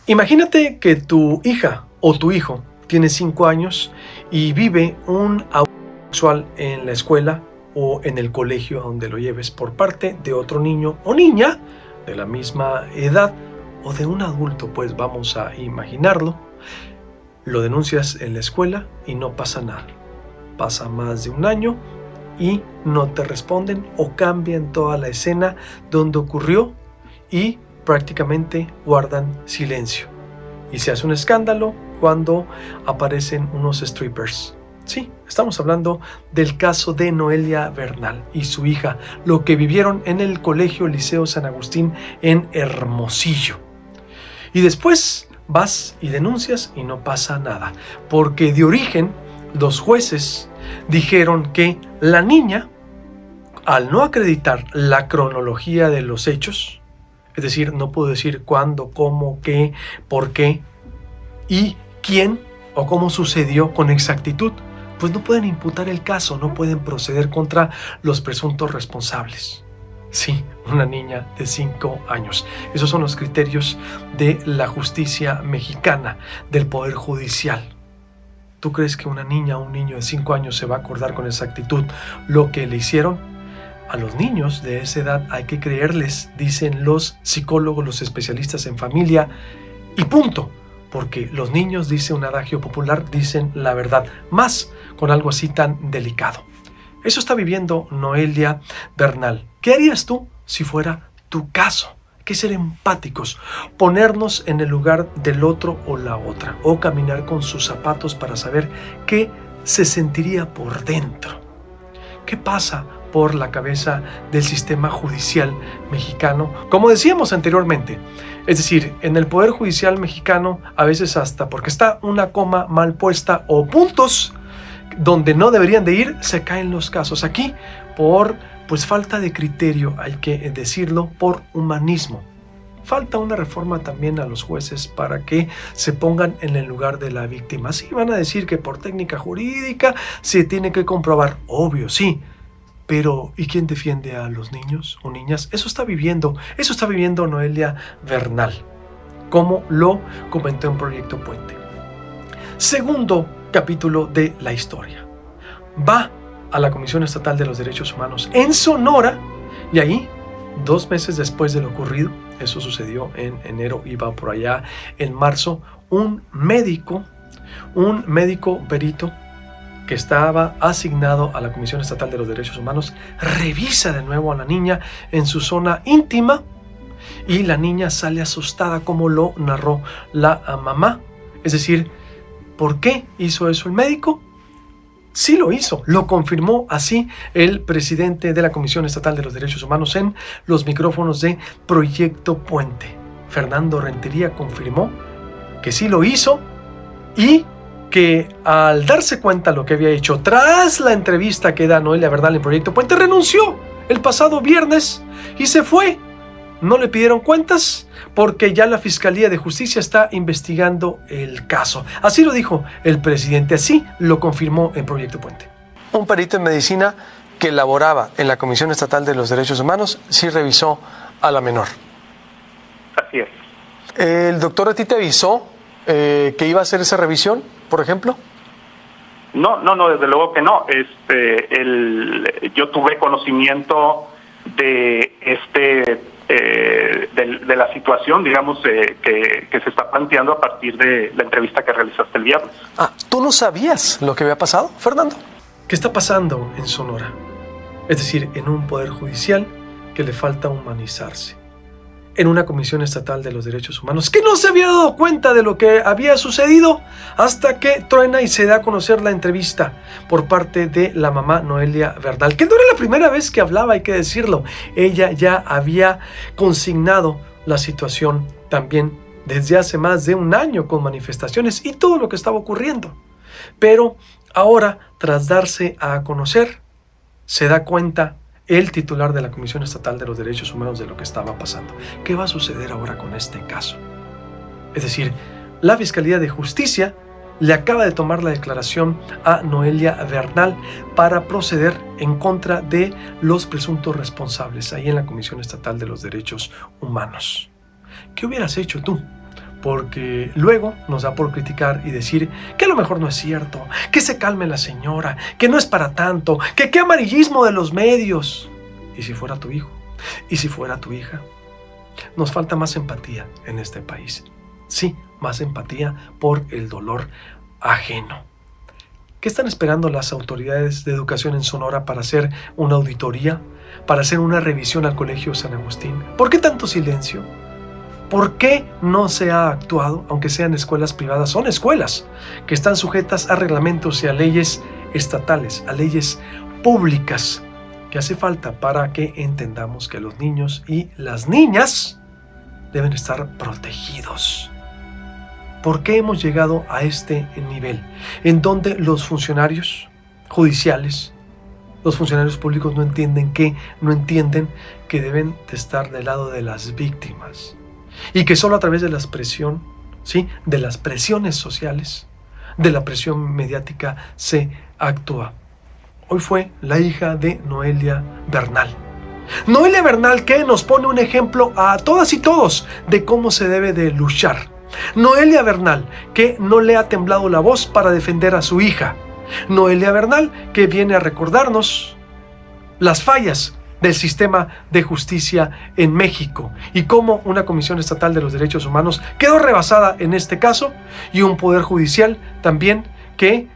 Imagínate que tu hija o tu hijo tiene 5 años y vive un abuso sexual en la escuela o en el colegio a donde lo lleves por parte de otro niño o niña de la misma edad o de un adulto, pues vamos a imaginarlo. Lo denuncias en la escuela y no pasa nada. Pasa más de un año y no te responden o cambian toda la escena donde ocurrió y prácticamente guardan silencio. Y se hace un escándalo cuando aparecen unos strippers. Sí, estamos hablando del caso de Noelia Bernal y su hija, lo que vivieron en el Colegio Liceo San Agustín en Hermosillo. Y después vas y denuncias y no pasa nada, porque de origen los jueces dijeron que la niña, al no acreditar la cronología de los hechos, es decir, no puedo decir cuándo, cómo, qué, por qué y quién o cómo sucedió con exactitud, pues no pueden imputar el caso, no pueden proceder contra los presuntos responsables. Sí, una niña de 5 años. Esos son los criterios de la justicia mexicana, del Poder Judicial. ¿Tú crees que una niña o un niño de 5 años se va a acordar con exactitud lo que le hicieron? A los niños de esa edad hay que creerles, dicen los psicólogos, los especialistas en familia, y punto. Porque los niños, dice un adagio popular, dicen la verdad, más con algo así tan delicado. Eso está viviendo Noelia Bernal. ¿Qué harías tú si fuera tu caso? Hay que ser empáticos, ponernos en el lugar del otro o la otra, o caminar con sus zapatos para saber qué se sentiría por dentro. ¿Qué pasa por la cabeza del sistema judicial mexicano? Como decíamos anteriormente, es decir, en el Poder Judicial mexicano, a veces hasta porque está una coma mal puesta o puntos donde no deberían de ir, se caen los casos. Aquí, por falta de criterio, hay que decirlo, por humanismo. Falta una reforma también a los jueces para que se pongan en el lugar de la víctima. Sí, van a decir que por técnica jurídica se tiene que comprobar. Obvio, sí. Pero, ¿y quién defiende a los niños o niñas? Eso está viviendo Noelia Bernal, como lo comentó en Proyecto Puente. Segundo capítulo de la historia. Va a la Comisión Estatal de los Derechos Humanos en Sonora y ahí, 2 meses después de lo ocurrido, eso sucedió en enero y va por allá en marzo, un médico perito que estaba asignado a la Comisión Estatal de los Derechos Humanos, revisa de nuevo a la niña en su zona íntima y la niña sale asustada, como lo narró la mamá. Es decir, ¿por qué hizo eso el médico? Sí lo hizo, lo confirmó así el presidente de la Comisión Estatal de los Derechos Humanos en los micrófonos de Proyecto Puente. Fernando Rentería confirmó que sí lo hizo y que al darse cuenta lo que había hecho tras la entrevista que da Noelia Bernal en Proyecto Puente, renunció el pasado viernes y se fue. No le pidieron cuentas porque ya la Fiscalía de Justicia está investigando el caso. Así lo dijo el presidente, así lo confirmó en Proyecto Puente. Un perito en medicina que laboraba en la Comisión Estatal de los Derechos Humanos sí revisó a la menor. Así es. ¿El doctor a ti te avisó que iba a hacer esa revisión, por ejemplo? No, desde luego que no. Yo tuve conocimiento de de la situación, digamos, que se está planteando a partir de la entrevista que realizaste el viernes. ¿Tú no sabías lo que había pasado, Fernando? ¿Qué está pasando en Sonora? Es decir, en un poder judicial que le falta humanizarse. En una Comisión Estatal de los Derechos Humanos que no se había dado cuenta de lo que había sucedido hasta que truena y se da a conocer la entrevista por parte de la mamá Noelia Bernal, que no era la primera vez que hablaba, hay que decirlo. Ella ya había consignado la situación también desde hace más de un año con manifestaciones y todo lo que estaba ocurriendo. Pero ahora, tras darse a conocer, se da cuenta el titular de la Comisión Estatal de los Derechos Humanos de lo que estaba pasando. ¿Qué va a suceder ahora con este caso? Es decir, la Fiscalía de Justicia le acaba de tomar la declaración a Noelia Bernal para proceder en contra de los presuntos responsables ahí en la Comisión Estatal de los Derechos Humanos. ¿Qué hubieras hecho tú? porque luego nos da por criticar y decir que a lo mejor no es cierto, que se calme la señora, que no es para tanto, que qué amarillismo de los medios. ¿Y si fuera tu hijo? ¿Y si fuera tu hija? Nos falta más empatía en este país. Sí, más empatía por el dolor ajeno. ¿Qué están esperando las autoridades de educación en Sonora para hacer una auditoría, para hacer una revisión al Colegio San Agustín? ¿Por qué tanto silencio? ¿Por qué no se ha actuado, aunque sean escuelas privadas? Son escuelas que están sujetas a reglamentos y a leyes estatales, a leyes públicas, que hace falta para que entendamos que los niños y las niñas deben estar protegidos. ¿Por qué hemos llegado a este nivel en donde los funcionarios judiciales, los funcionarios públicos no entienden que deben de estar del lado de las víctimas y que solo a través de la presión, ¿sí?, de las presiones sociales, de la presión mediática se actúa? Hoy fue la hija de Noelia Bernal. Noelia Bernal, que nos pone un ejemplo a todas y todos de cómo se debe de luchar. Noelia Bernal, que no le ha temblado la voz para defender a su hija. Noelia Bernal, que viene a recordarnos las fallas del sistema de justicia en México y cómo una Comisión Estatal de los Derechos Humanos quedó rebasada en este caso, y un poder judicial también que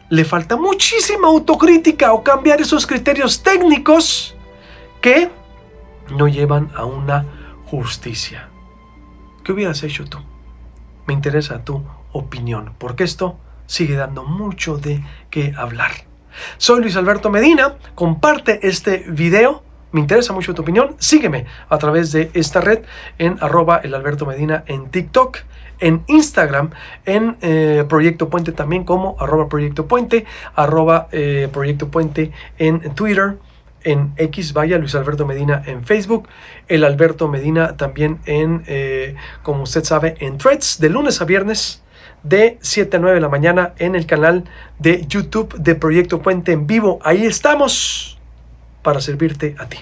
le falta muchísima autocrítica o cambiar esos criterios técnicos que no llevan a una justicia. ¿Qué hubieras hecho tú? Me interesa tu opinión, porque esto sigue dando mucho de qué hablar. Soy Luis Alberto Medina, comparte este video, me interesa mucho tu opinión, sígueme a través de esta red en @elalbertomedina en TikTok, en Instagram, en Proyecto Puente también como @Proyecto Puente, Proyecto Puente en Twitter, en X, vaya, Luis Alberto Medina en Facebook, el Alberto Medina también en, como usted sabe, en Threads, de lunes a viernes, de 7 a 9 de la mañana, en el canal de YouTube de Proyecto Puente en vivo. Ahí estamos para servirte a ti.